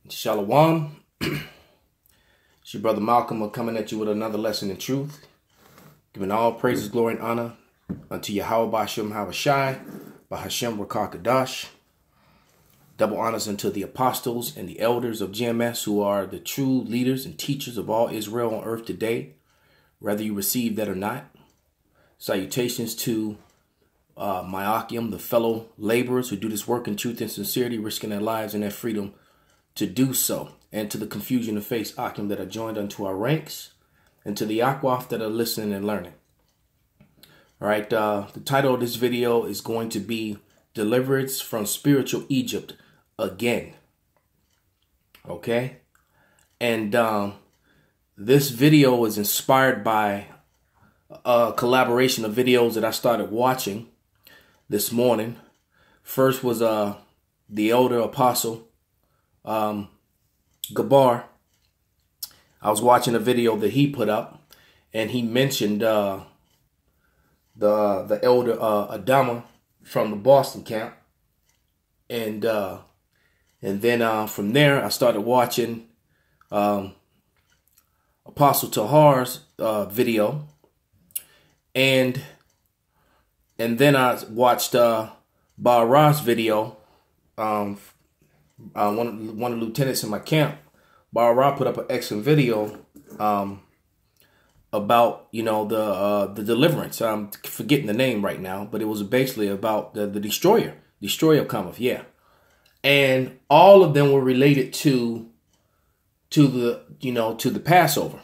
Shalom. It's your brother Malcolm coming at you with another lesson in truth. Giving all praises, glory, and honor unto Yahweh Ba'Shem Havashai, Ba'Hashem Rakar Kadash. Double honors unto the apostles and the elders of GMS, who are the true leaders and teachers of all Israel on earth today, whether you receive that or not. Salutations to my Akim, the fellow laborers who do this work in truth and sincerity, risking their lives and their freedom to do so, and to the confusion of face Akim that are joined unto our ranks, and to the Akwaf that are listening and learning. All right, the title of this video is going to be Deliverance from Spiritual Egypt Again. Okay, and this video is inspired by a collaboration of videos that I started watching this morning. First was the elder apostle Gabar. I was watching a video that he put up, and he mentioned the elder Adama from the Boston camp, and then from there I started watching Apostle Tahar's video, and then I watched Barra's video. One of the lieutenants in my camp, Barra, put up an excellent video about, the deliverance. I'm forgetting the name right now, but it was basically about the destroyer cometh, yeah. And all of them were related to the Passover,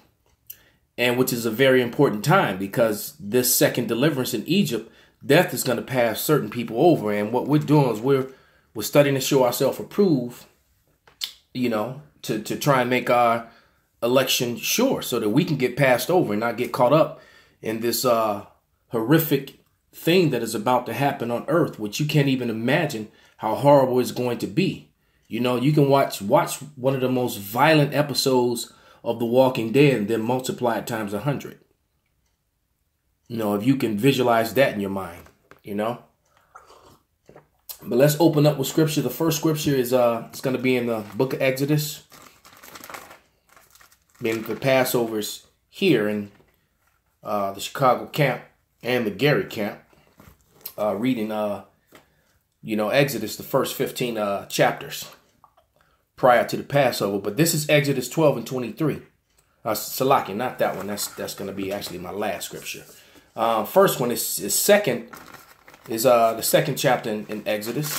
and which is a very important time, because this second deliverance in Egypt, death is going to pass certain people over, and what we're doing is we're studying to show ourselves approved, to try and make our election sure, so that we can get passed over and not get caught up in this horrific thing that is about to happen on earth, which you can't even imagine how horrible it's going to be. You can watch one of the most violent episodes of The Walking Dead and then multiply it times 100. If you can visualize that in your mind, But let's open up with scripture. The first scripture is it's going to be in the book of Exodus. Being the Passovers here in the Chicago camp and the Gary camp. Reading, Exodus, the first 15 chapters prior to the Passover. But this is Exodus 12 and 23. Salaki, not that one. That's going to be actually my last scripture. First one is second. Is the second chapter in Exodus,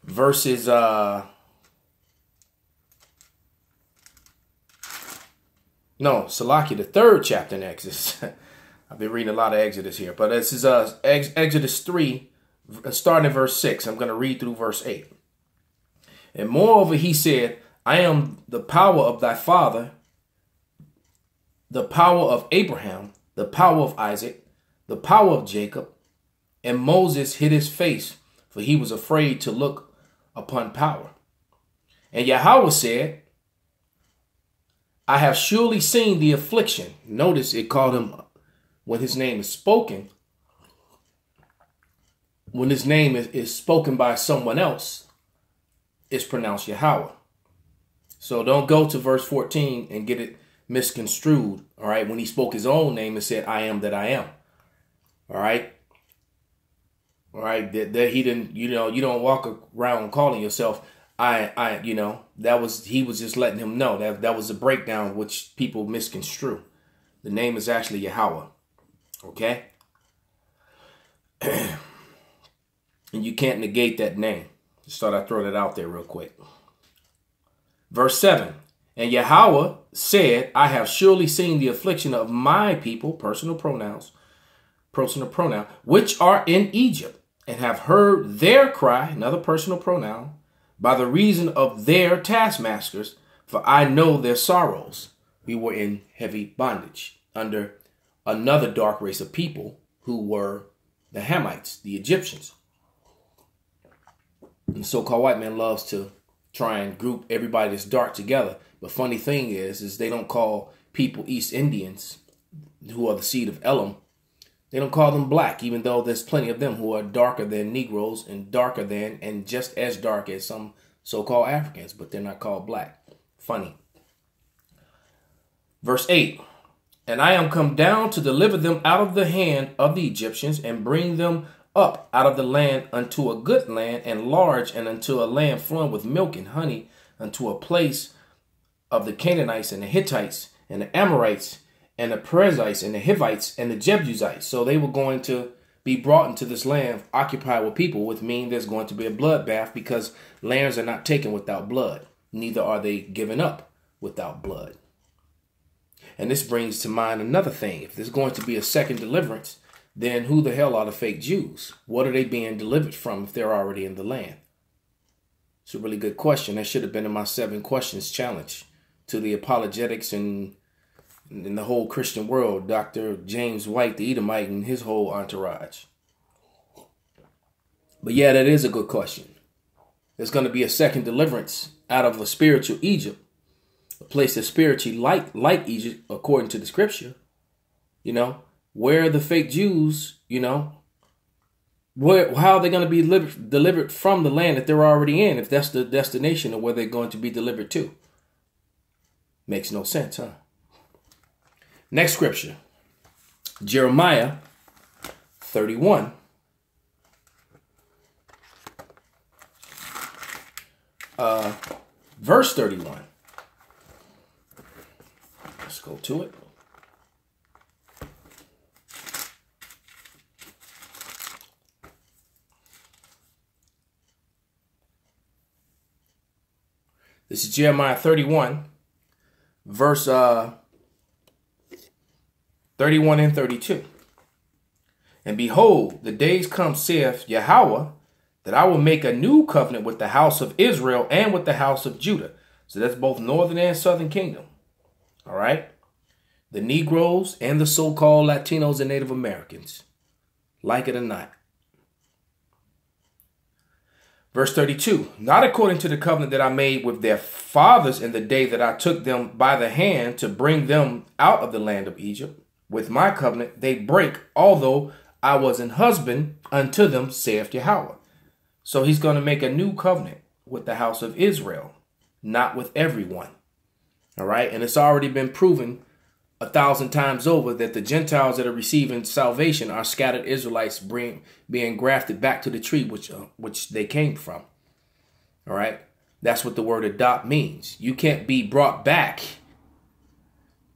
verses Salaki, the third chapter in Exodus. I've been reading a lot of Exodus here, but this is Exodus 3, starting in verse 6. I'm going to read through verse 8. And moreover, he said, I am the power of thy father, the power of Abraham, the power of Isaac, the power of Jacob. And Moses hid his face, for he was afraid to look upon power. And Yahweh said, I have surely seen the affliction. Notice it called him, when his name is spoken, when his name is spoken by someone else, it's pronounced Yahweh. So don't go to verse 14 and get it misconstrued. All right. When he spoke his own name and said, I am that I am. All right. All right. That he didn't, you don't walk around calling yourself he was just letting him know that was a breakdown which people misconstrue. The name is actually Yahweh. Okay. And you can't negate that name. Just thought I'd throw that out there real quick. Verse 7. And Yahweh said, I have surely seen the affliction of my people, personal pronoun, which are in Egypt, and have heard their cry, another personal pronoun, by the reason of their taskmasters, for I know their sorrows. We were in heavy bondage under another dark race of people who were the Hamites, the Egyptians. And the so-called white man loves to try and group everybody that's dark together. But funny thing is they don't call people East Indians, who are the seed of Elam, They don't call them black, even though there's plenty of them who are darker than Negroes and darker than and just as dark as some so-called Africans, but they're not called black. Funny. Verse 8, and I am come down to deliver them out of the hand of the Egyptians and bring them up out of the land unto a good land and large, and unto a land flowing with milk and honey, unto a place of the Canaanites and the Hittites and the Amorites and the Perizzites and the Hivites and the Jebusites. So they were going to be brought into this land occupied with people, which means there's going to be a bloodbath, because lands are not taken without blood. Neither are they given up without blood. And this brings to mind another thing. If there's going to be a second deliverance, then who the hell are the fake Jews? What are they being delivered from if they're already in the land? It's a really good question. That should have been in my 7 questions challenge to the apologetics and in the whole Christian world, Dr. James White, the Edomite, and his whole entourage. But yeah, that is a good question. There's going to be a second deliverance out of a spiritual Egypt, a place that's spiritually like Egypt, according to the scripture. You know, where are the fake Jews? You know, how are they going to be delivered from the land that they're already in, if that's the destination of where they're going to be delivered to? Makes no sense, huh? Next scripture, Jeremiah 31. Verse 31. Let's go to it. This is Jeremiah 31, verse 31 and 32. And behold, the days come, saith Yahweh, that I will make a new covenant with the house of Israel and with the house of Judah. So that's both northern and southern kingdom. All right. The Negroes and the so-called Latinos and Native Americans. Like it or not. Verse 32, not according to the covenant that I made with their fathers in the day that I took them by the hand to bring them out of the land of Egypt. With my covenant they break, although I was an husband unto them, saith Yahweh. So he's going to make a new covenant with the house of Israel, not with everyone. All right. And it's already been proven 1,000 times over that the Gentiles that are receiving salvation are scattered Israelites being grafted back to the tree which they came from. All right. That's what the word adopt means. You can't be brought back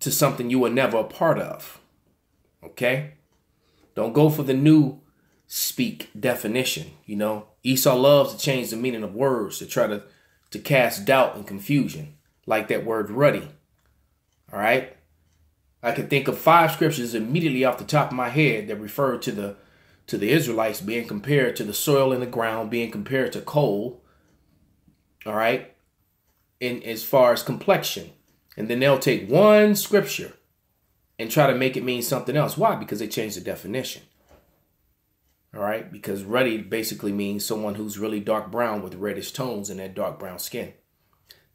to something you were never a part of. OK, don't go for the new speak definition. You know, Esau loves to change the meaning of words to try to cast doubt and confusion, like that word ruddy. All right. I could think of 5 scriptures immediately off the top of my head that refer to the Israelites being compared to the soil in the ground, being compared to coal. All right. In as far as complexion. And then they'll take one scripture and try to make it mean something else. Why? Because they changed the definition. All right. Because ruddy basically means someone who's really dark brown with reddish tones in their dark brown skin.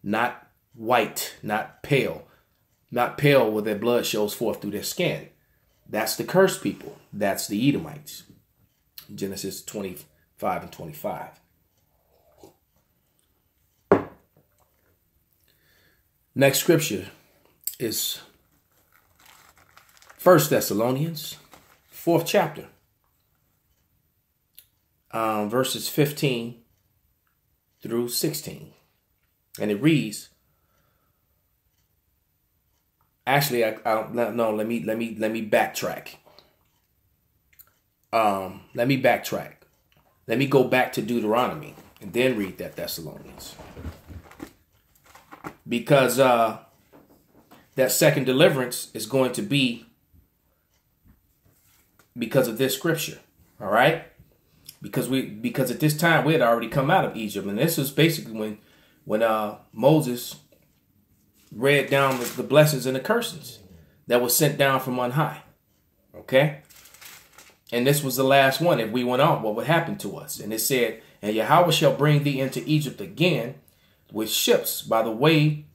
Not white, not pale. Not pale where their blood shows forth through their skin. That's the cursed people. That's the Edomites. Genesis 25 and 25. Next scripture is 1 Thessalonians, 4th chapter. Verses 15 through 16. And it reads, actually, I don't know. Let me backtrack. Let me backtrack. Let me go back to Deuteronomy and then read that Thessalonians. Because that second deliverance is going to be because of this scripture. All right. Because at this time we had already come out of Egypt. And this was basically when Moses read down the blessings and the curses that was sent down from on high. Okay. And this was the last one. If we went on, what would happen to us? And it said, and Yahweh shall bring thee into Egypt again with ships by the way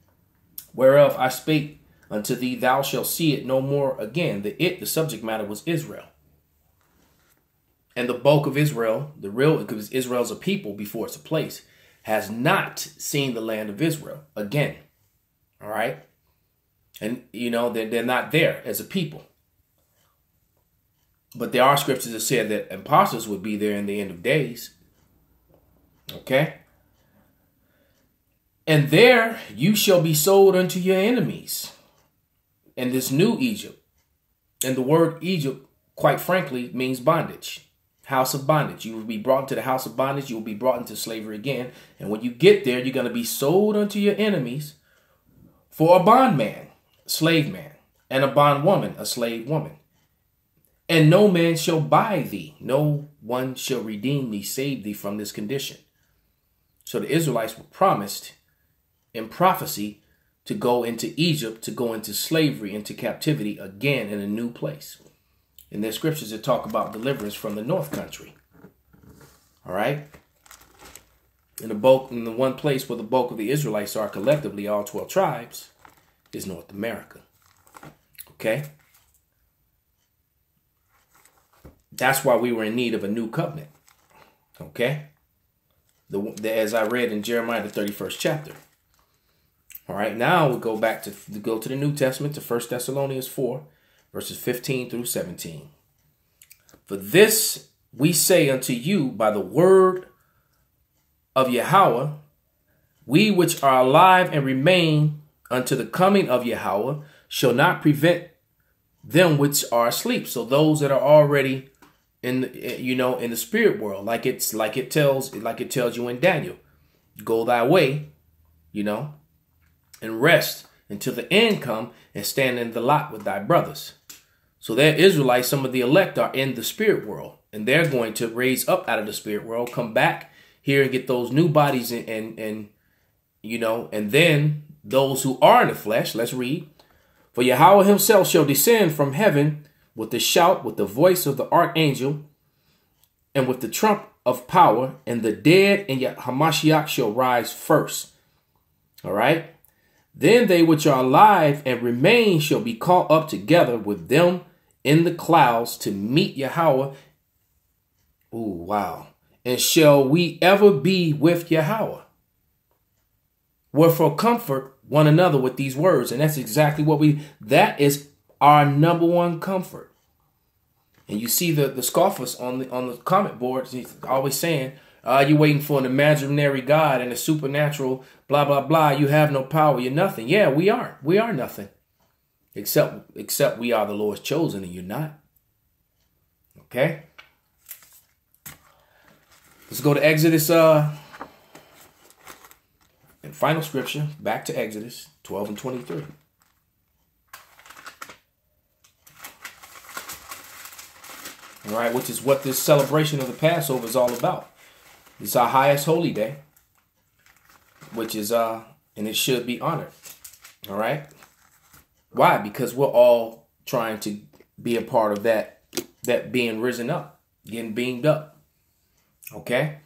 whereof I spake unto thee, thou shalt see it no more again. The subject matter was Israel. And the bulk of Israel, because Israel's a people before it's a place, has not seen the land of Israel again. All right. And, they're not there as a people. But there are scriptures that said that impostors would be there in the end of days. Okay. And there you shall be sold unto your enemies. And this new Egypt. And the word Egypt, quite frankly, means bondage. House of bondage. You will be brought into the house of bondage. You will be brought into slavery again. And when you get there, you're going to be sold unto your enemies for a bondman, slave man, and a bondwoman, a slave woman. And no man shall buy thee. No one shall redeem thee, save thee from this condition. So the Israelites were promised in prophecy to go into Egypt, to go into slavery, into captivity again in a new place. In their scriptures, that talk about deliverance from the north country. All right. In the one place where the bulk of the Israelites are collectively, all 12 tribes, is North America. Okay. That's why we were in need of a new covenant. Okay. As I read in Jeremiah, the 31st chapter. All right. Now we'll go back to the New Testament, to 1 Thessalonians 4. Verses 15 through 17. For this we say unto you by the word of Yahweh, we which are alive and remain unto the coming of Yahweh shall not prevent them which are asleep. So those that are already in the spirit world, like it tells you in Daniel, go thy way, and rest until the end come and stand in the lot with thy brothers. So they're Israelites, some of the elect are in the spirit world, and they're going to raise up out of the spirit world, come back here and get those new bodies and then those who are in the flesh, let's read. For Yahweh himself shall descend from heaven with the shout, with the voice of the archangel, and with the trump of power, and the dead and Hamashiach shall rise first. All right. Then they which are alive and remain shall be caught up together with them in the clouds to meet Yahweh. Ooh, wow. And shall we ever be with Yahweh? Wherefore comfort one another with these words. And that's exactly that is our number one comfort. And you see the scoffers on the comment boards, he's always saying, you're waiting for an imaginary God and a supernatural, blah, blah, blah. You have no power. You're nothing. Yeah, we are. We are nothing. Except we are the Lord's chosen and you're not. Okay. Let's go to Exodus. And final scripture. Back to Exodus 12 and 23. All right. Which is what this celebration of the Passover is all about. It's our highest holy day, which is, and it should be honored. All right. Why? Because we're all trying to be a part of that being risen up, getting beamed up. Okay.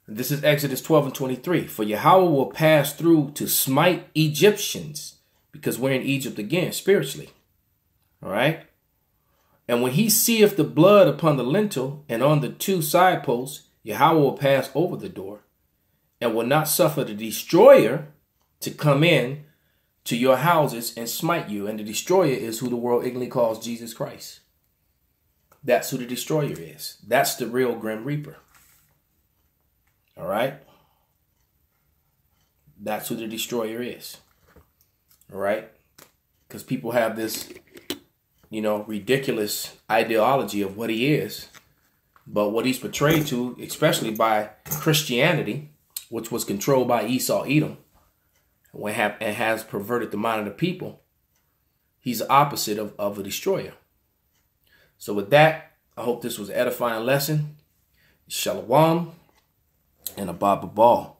This is Exodus 12 and 23. For Yahweh will pass through to smite Egyptians, because we're in Egypt again, spiritually. All right. And when he seeth the blood upon the lintel and on the two side posts, Yahweh will pass over the door and will not suffer the destroyer to come in to your houses and smite you. And the destroyer is who the world ignorantly calls Jesus Christ. That's who the destroyer is. That's the real Grim Reaper. All right. That's who the destroyer is. All right. Because people have this, ridiculous ideology of what he is. But what he's portrayed to, especially by Christianity, which was controlled by Esau, Edom, and has perverted the mind of the people, he's the opposite of a destroyer. So with that, I hope this was an edifying lesson. Shalom and a Baba Ball.